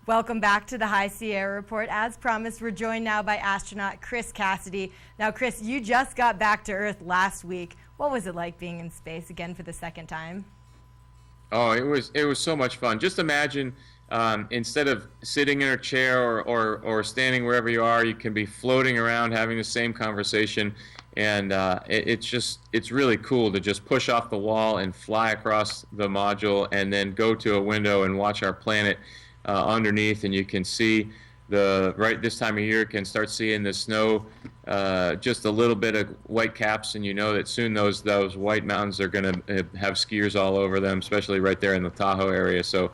Welcome back to the High Sierra Report. As promised, we're joined now by astronaut Chris Cassidy. Now, Chris, you just got back to Earth last week. What was it like being in space again for the second time? Oh, it was so much fun. Just imagine instead of sitting in a chair or standing wherever you are, you can be floating around having the same conversation, and it's really cool to just push off the wall and fly across the module, and then go to a window and watch our planet underneath, and you can see right this time of year can start seeing the snow, just a little bit of white caps, and you know that soon those white mountains are going to have skiers all over them, especially right there in the Tahoe area. So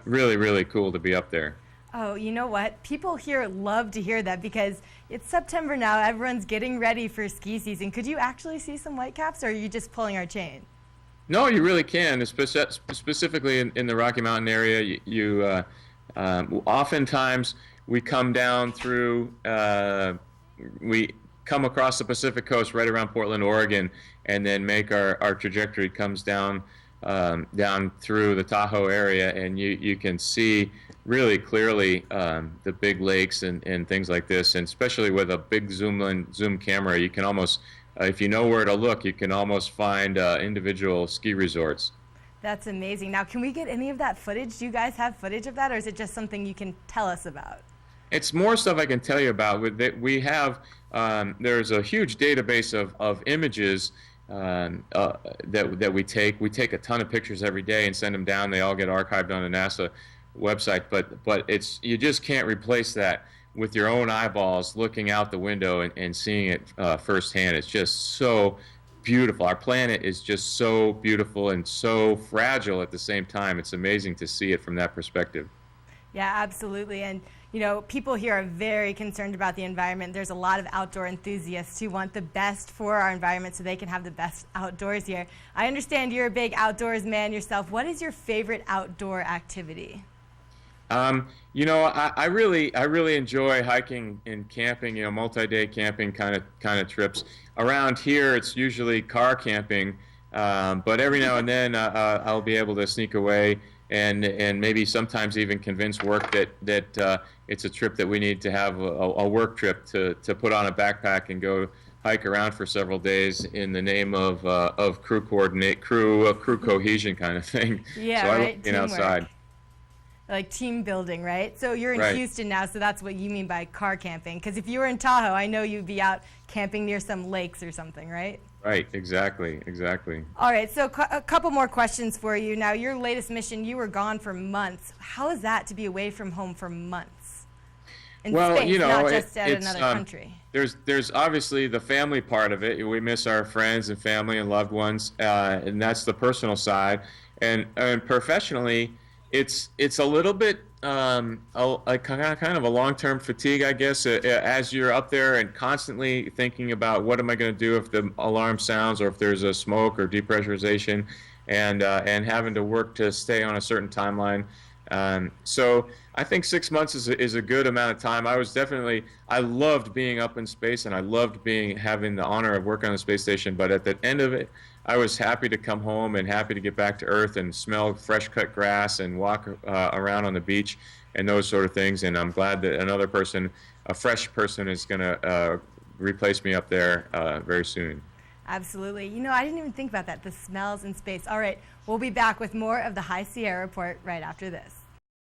really cool to be up there. Oh, you know what? People here love to hear that because it's September now. Everyone's getting ready for ski season. Could you actually see some white caps, or are you just pulling our chain? No, you really can, specifically in the Rocky Mountain area. Oftentimes we come down through, we come across the Pacific coast right around Portland, Oregon, and then make our trajectory comes down through the Tahoe area, and you can see really clearly the big lakes and things like this, and especially with a big zoom camera, you can almost, if you know where to look, you can almost find individual ski resorts. That's amazing. Now, can we get any of that footage? Do you guys have footage of that, or is it just something you can tell us about? It's more stuff I can tell you about. We have, there's a huge database of images that we take. We take a ton of pictures every day and send them down. They all get archived on the NASA website, but you just can't replace that with your own eyeballs looking out the window and seeing it firsthand. It's just so beautiful. Our planet is just so beautiful and so fragile at the same time. It's amazing to see it from that perspective. Yeah, absolutely. And you know, people here are very concerned about the environment. There's a lot of outdoor enthusiasts who want the best for our environment so they can have the best outdoors here. I understand you're a big outdoors man yourself. What is your favorite outdoor activity? You know, I really enjoy hiking and camping. You know, multi-day camping kind of trips. Around here, it's usually car camping, but every now and then I'll be able to sneak away and maybe sometimes even convince work that it's a trip that we need to have a work trip to put on a backpack and go hike around for several days in the name of crew cohesion kind of thing. Yeah, so I right. love being outside. Like team building, right? So you're in Right. Houston now, so that's what you mean by car camping. Because if you were in Tahoe, I know you'd be out camping near some lakes or something, right? Right, exactly. All right, so a couple more questions for you. Now, your latest mission, you were gone for months. How is that to be away from home for months? In space, you know, not just at another country. There's obviously the family part of it. We miss our friends and family and loved ones, and that's the personal side. And professionally, it's a little bit kind of a long-term fatigue, I guess, as you're up there and constantly thinking about what am I going to do if the alarm sounds or if there's a smoke or depressurization, and having to work to stay on a certain timeline. So I think 6 months is a good amount of time. I loved being up in space, and I loved having the honor of working on the space station, but at the end of it, I was happy to come home and happy to get back to Earth and smell fresh cut grass and walk around on the beach and those sort of things. And I'm glad that another person, a fresh person, is going to replace me up there very soon. Absolutely. You know, I didn't even think about that, the smells in space. All right, we'll be back with more of the High Sierra Report right after this.